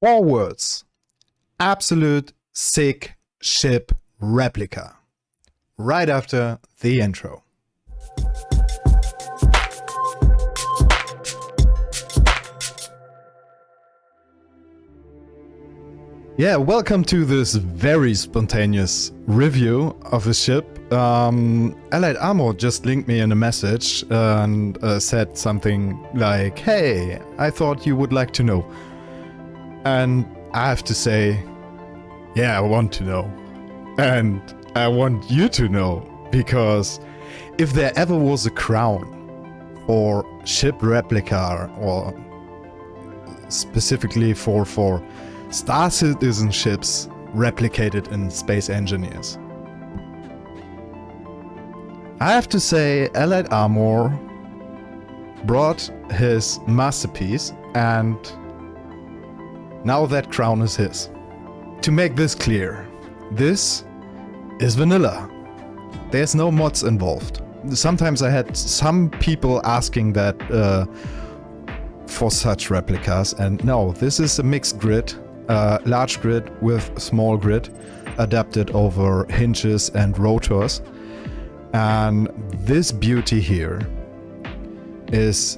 Four words. Absolute sick ship replica. Right after the intro. Yeah, welcome to this very spontaneous review of a ship. AlliedArmor just linked me in a message and said something like, hey, I thought you would like to know. And I have to say, yeah, I want to know. And I want you to know, because if there ever was a crown for ship replica, or specifically for Star Citizen ships replicated in Space Engineers, I have to say AlliedArmor brought his masterpiece, and now that crown is his. To make this clear, this is vanilla. There's no mods involved. Sometimes I had some people asking that for such replicas, and no, this is a mixed grid. Large grid with small grid adapted over hinges and rotors, and this beauty here is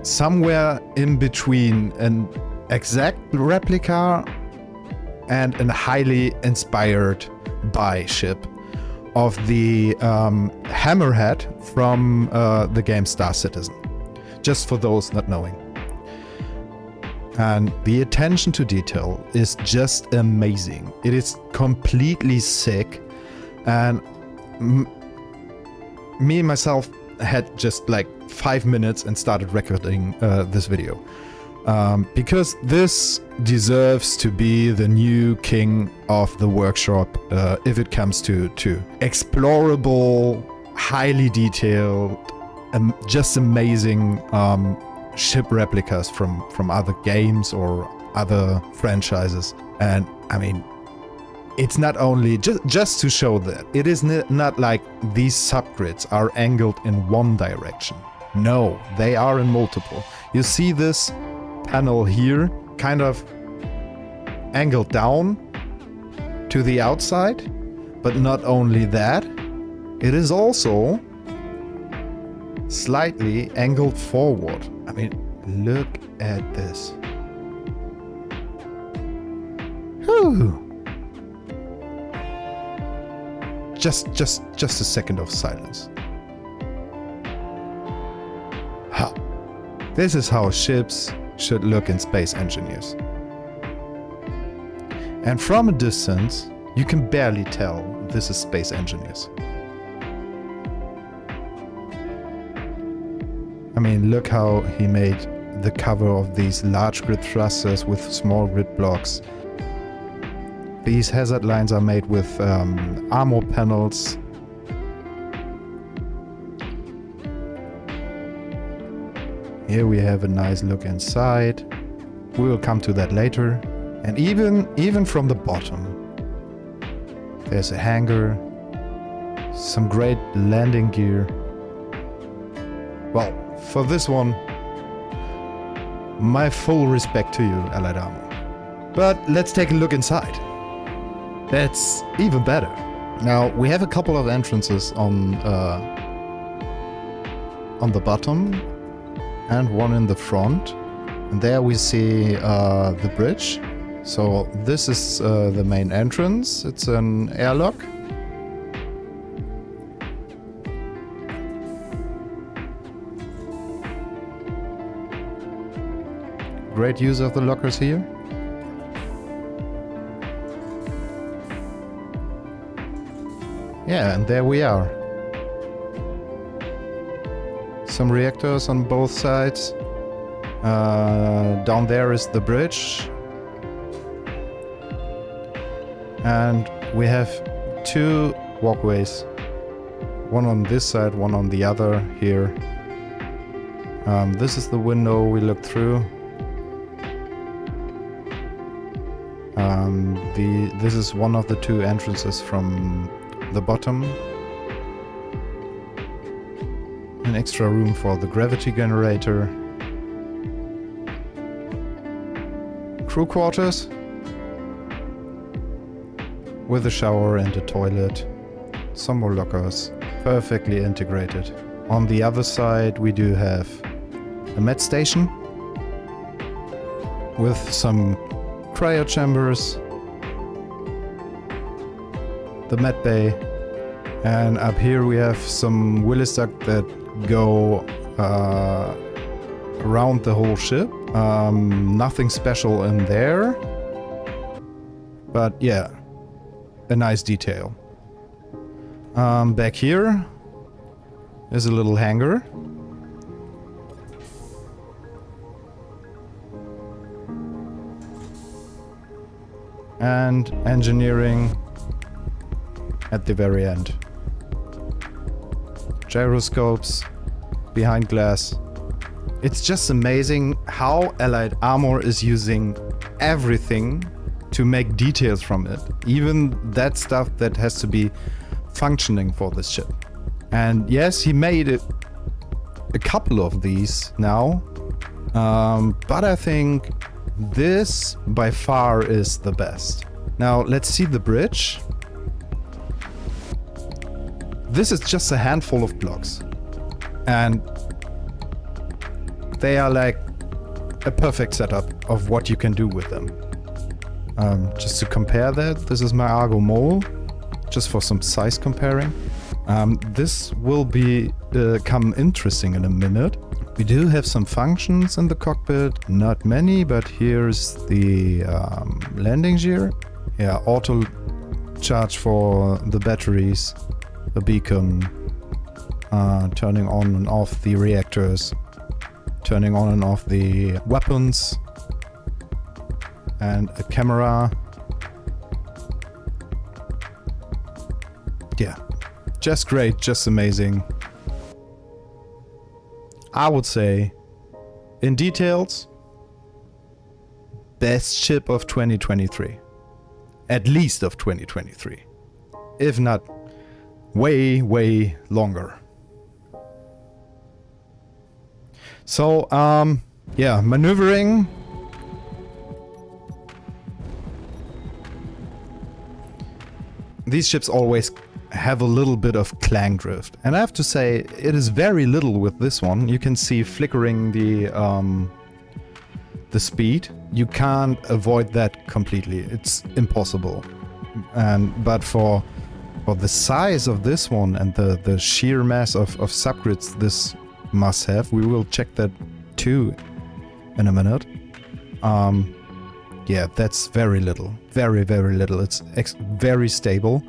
somewhere in between an exact replica and a highly inspired by ship of the Hammerhead from the game Star Citizen, just for those not knowing. And the attention to detail is just amazing. It is completely sick, and me myself had just like 5 minutes and started recording this video. Because this deserves to be the new king of the workshop if it comes to explorable, highly detailed, just amazing ship replicas from other games or other franchises. And I mean, it's not only just to show that it is not like these subgrids are angled in one direction. No, they are in multiple. You see this panel here kind of angled down to the outside, but not only that, it is also slightly angled forward. I mean, look at this. Whew. Just a second of silence. Ha. This is how ships should look in Space Engineers. And from a distance, you can barely tell this is Space Engineers. I mean, look how he made the cover of these large grid thrusters with small grid blocks. These hazard lines are made with armor panels. Here we have a nice look inside. We will come to that later. And even from the bottom, there's a hangar, some great landing gear. Well, for this one, my full respect to you, AlliedArmor. But let's take a look inside. That's even better. Now, we have a couple of entrances on the bottom and one in the front. And there we see the bridge. So this is the main entrance. It's an airlock. Great use of the lockers here. Yeah, and there we are. Some reactors on both sides. Down there is the bridge. And we have two walkways. One on this side, one on the other here. This is the window we looked through. This is one of the two entrances from the bottom. An extra room for the gravity generator. crew quarters with a shower and a toilet, some more lockers, perfectly integrated. On the other side we do have a med station with some cryo chambers, the med bay, and up here we have some Willis duct that go around the whole ship. Nothing special in there, but yeah, a nice detail. Back here is a little hangar. And engineering at the very end. Gyroscopes behind glass. It's just amazing how AlliedArmor is using everything to make details from it. Even that stuff that has to be functioning for this ship. And yes, he made a couple of these now. But I think this by far is the best. Now let's see the bridge. This is just a handful of blocks. And they are like a perfect setup of what you can do with them. Just to compare that, this is my Argo Mole, just for some size comparing. This will become interesting in a minute. We do have some functions in the cockpit, not many, but here's the landing gear. Yeah, auto charge for the batteries, the beacon, turning on and off the reactors, turning on and off the weapons, and a camera. Yeah, just great, just amazing. I would say, in details, best ship of 2023. At least of 2023. If not, way, way longer. So, yeah, maneuvering. These ships always have a little bit of clang drift. And I have to say, it is very little with this one. You can see flickering the speed. You can't avoid that completely. It's impossible. But for the size of this one and the sheer mass of subgrids this must have, we will check that too in a minute. Yeah, that's very little. Very, very little. It's very stable.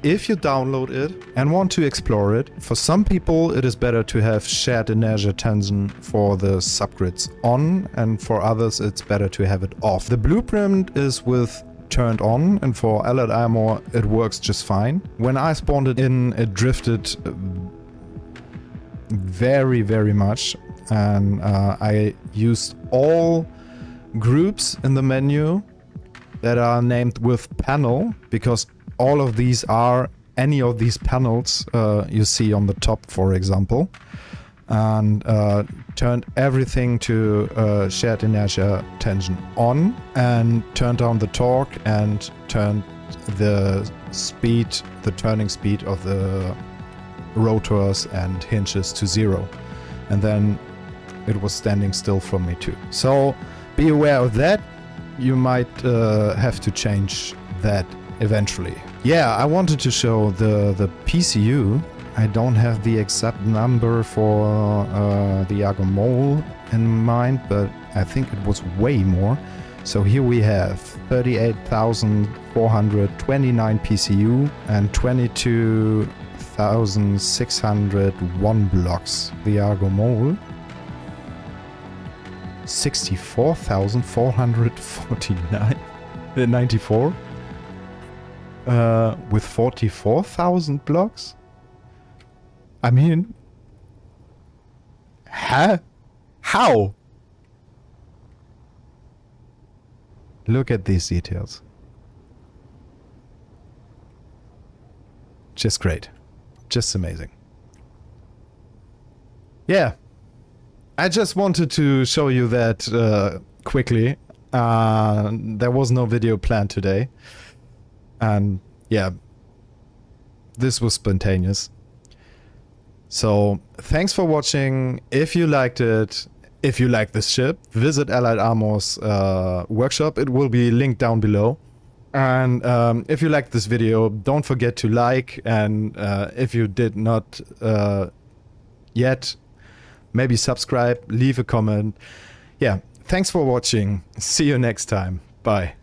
If you download it and want to explore it, for some people it is better to have shared inertia tension for the subgrids on, and for others it's better to have it off. The blueprint is with turned on, and for AlliedArmor it works just fine. When I spawned it in, it drifted very, very much, and I used all groups in the menu that are named with panel, because all of these are any of these panels you see on the top, for example, and turned everything to shared inertia tension on, and turned down the torque and turned the speed, the turning speed of the rotors and hinges to 0, and then it was standing still from me too. So be aware of that. You might have to change that eventually. Yeah, I wanted to show the PCU. I don't have the exact number for the Argo Mole in mind, but I think it was way more. So here we have 38,429 PCU and 22,601 blocks. The Argo Mole, 64,449, 94, with 44,000 blocks. I mean, how? Look at these details. Just great. Just amazing. Yeah. I just wanted to show you that quickly. There was no video planned today. And yeah, this was spontaneous. So thanks for watching. If you liked it, if you like this ship, visit AlliedArmor's workshop. It will be linked down below. And if you liked this video, don't forget to like. And if you did not yet, maybe subscribe, leave a comment. Yeah, thanks for watching. See you next time. Bye.